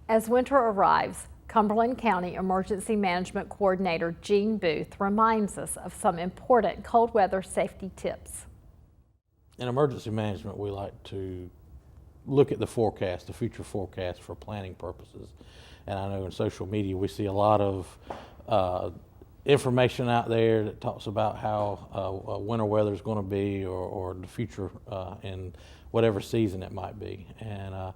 As winter arrives, Cumberland County Emergency Management Coordinator Jean Booth reminds us of some important cold weather safety tips. In emergency management, we like to look at the forecast, the future forecast for planning purposes. And I know in social media we see a lot of information out there that talks about how winter weather is going to be, or the future in whatever season it might be. And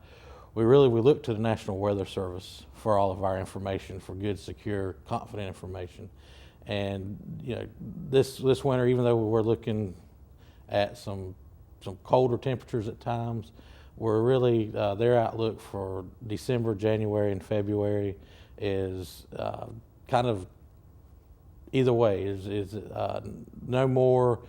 we look to the National Weather Service for all of our information, for good, secure, confident information. And this winter, even though we're looking at some colder temperatures at times, we're really their outlook for December, January, and February is kind of either way. Is no more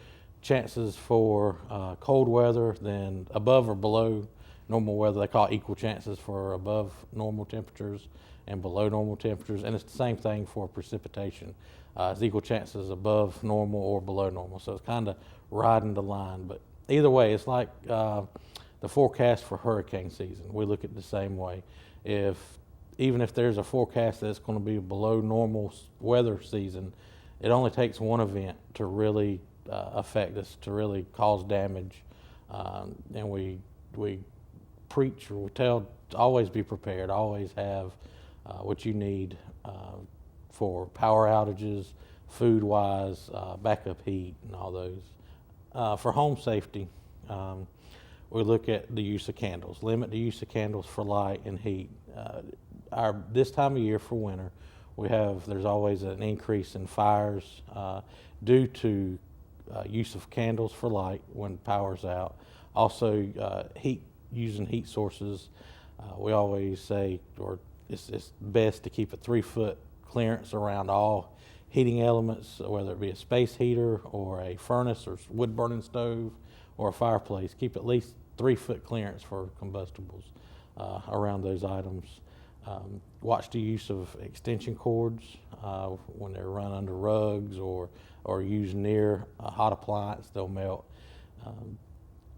chances for cold weather than above or below normal weather. They call it equal chances for above normal temperatures and below normal temperatures, and it's the same thing for precipitation. It's equal chances above normal or below normal, so it's kind of riding the line. But either way, it's like the forecast for hurricane season. We look at it the same way. Even if there's a forecast that's going to be below normal weather season, it only takes one event to really affect us, to really cause damage. And we preach, or we tell, to always be prepared, always have what you need for power outages, food-wise, backup heat, and all those. For home safety, we look at the use of candles. Limit the use of candles for light and heat. This time of year for winter, there's always an increase in fires due to use of candles for light when power's out. Also, using heat sources. We always say, or it's best to keep a 3-foot clearance around all heating elements, whether it be a space heater or a furnace or wood burning stove or a fireplace. Keep at least 3-foot clearance for combustibles around those items. Watch the use of extension cords when they're run under rugs or used near a hot appliance, they'll melt.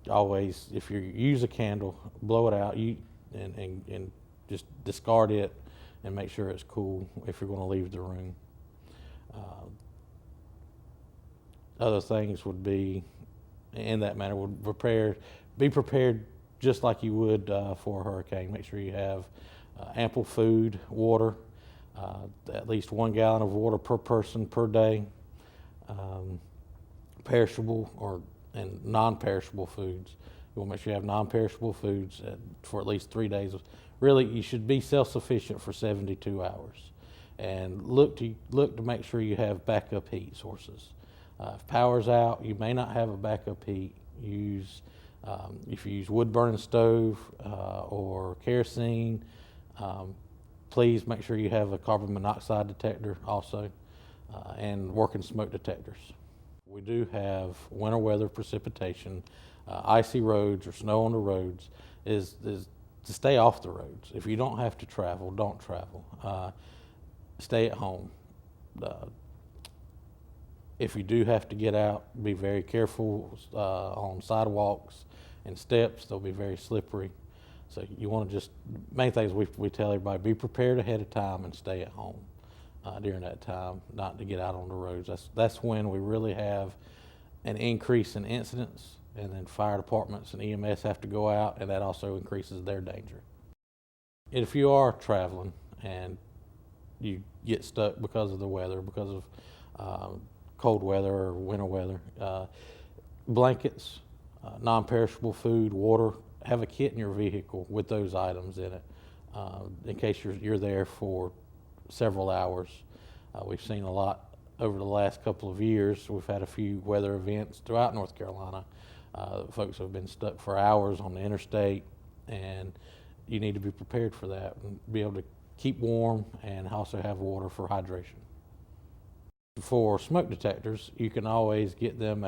Always, if you use a candle, blow it out and just discard it and make sure it's cool if you're going to leave the room. Other things would be, in that manner, be prepared just like you would for a hurricane. Make sure you have ample food, water, at least 1 gallon of water per person per day, perishable and non-perishable foods. You want to make sure you have non-perishable foods for at least 3 days. Really, you should be self-sufficient for 72 hours. And look to make sure you have backup heat sources. If power's out, you may not have a backup heat. If you use wood burning stove or kerosene, please make sure you have a carbon monoxide detector also, and working smoke detectors. We do have winter weather precipitation, icy roads or snow on the roads, is to stay off the roads. If you don't have to travel, don't travel. Stay at home. If you do have to get out, be very careful on sidewalks and steps. They'll be very slippery. So you want to main things we tell everybody, be prepared ahead of time and stay at home during that time, not to get out on the roads. That's when we really have an increase in incidents, and then fire departments and EMS have to go out, and that also increases their danger. If you are traveling and you get stuck because of the weather, because of cold weather or winter weather, blankets, non-perishable food, water, have a kit in your vehicle with those items in it in case you're there for several hours. We've seen a lot over the last couple of years. We've had a few weather events throughout North Carolina. Folks have been stuck for hours on the interstate, and you need to be prepared for that and be able to keep warm and also have water for hydration. For smoke detectors, you can always get them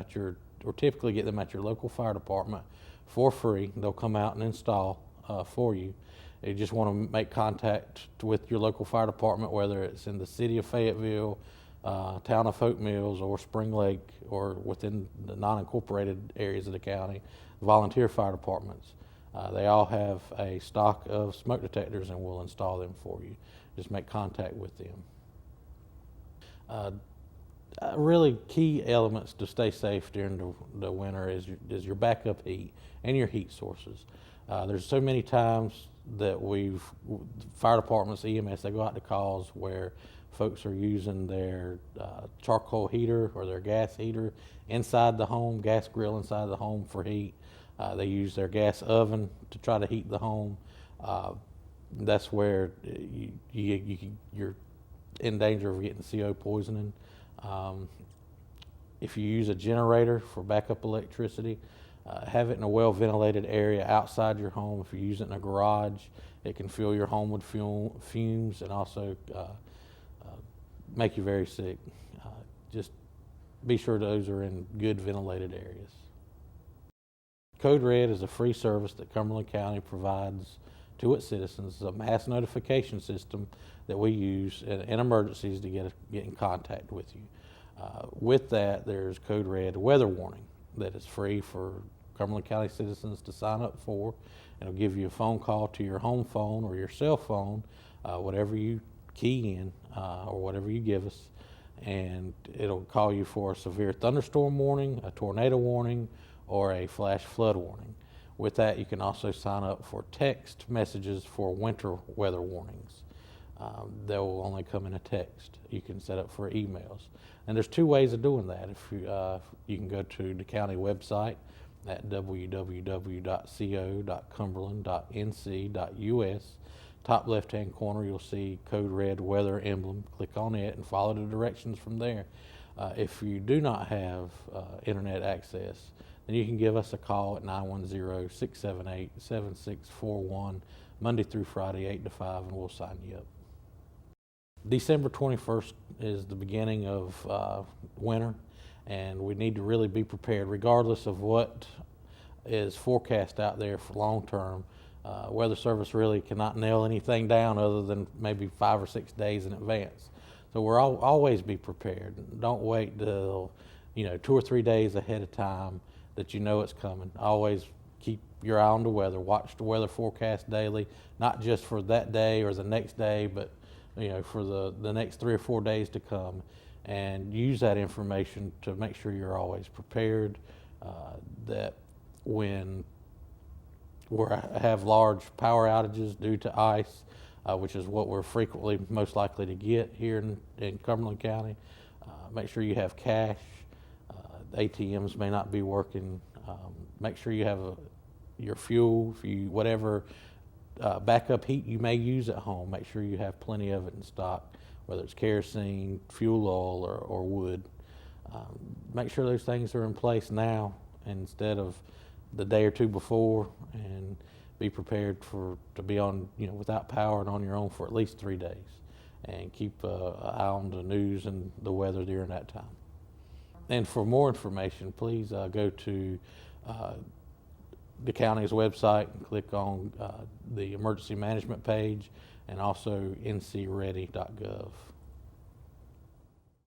typically get them at your local fire department for free. They'll come out and install for you. You just want to make contact with your local fire department, whether it's in the city of Fayetteville, town of Hope Mills, or Spring Lake, or within the non-incorporated areas of the county, volunteer fire departments. They all have a stock of smoke detectors, and we'll install them for you. Just make contact with them. Really key elements to stay safe during the winter is your backup heat and your heat sources. There's so many times that fire departments, EMS, they go out to calls where folks are using their charcoal heater or their gas heater inside the home, gas grill inside the home for heat. They use their gas oven to try to heat the home. That's where you're in danger of getting CO poisoning. If you use a generator for backup electricity, have it in a well ventilated area outside your home. If you use it in a garage, it can fill your home with fumes and also make you very sick. Just be sure those are in good ventilated areas. Code Red is a free service that Cumberland County provides to its citizens. It's a mass notification system that we use in emergencies to get in contact with you. With that, there's Code Red weather warning that is free for Cumberland County citizens to sign up for. It'll give you a phone call to your home phone or your cell phone, whatever you key in or whatever you give us, and it'll call you for a severe thunderstorm warning, a tornado warning, or a flash flood warning. With that, you can also sign up for text messages for winter weather warnings. They will only come in a text. You can set up for emails. And there's two ways of doing that. If you can go to the county website at www.co.cumberland.nc.us. Top left-hand corner, you'll see Code Red weather emblem. Click on it and follow the directions from there. If you do not have internet access, then you can give us a call at 910-678-7641, Monday through Friday, 8 to 5, and we'll sign you up. December 21st is the beginning of winter, and we need to really be prepared regardless of what is forecast out there for long term. Weather Service really cannot nail anything down other than maybe 5 or 6 days in advance. So we're always be prepared. Don't wait till 2 or 3 days ahead of time that you know it's coming. Always keep your eye on the weather. Watch the weather forecast daily, not just for that day or the next day, but for the next 3 or 4 days to come, and use that information to make sure you're always prepared. That when we have large power outages due to ice, which is what we're frequently most likely to get here in Cumberland County, make sure you have cash. ATMs may not be working. Make sure you have your fuel, whatever backup heat you may use at home. Make sure you have plenty of it in stock, whether it's kerosene, fuel oil, or wood. Make sure those things are in place now instead of the day or two before, and be prepared to be on without power and on your own for at least 3 days, and keep an eye on the news and the weather during that time. And for more information, please go to the county's website and click on the emergency management page, and also ncready.gov.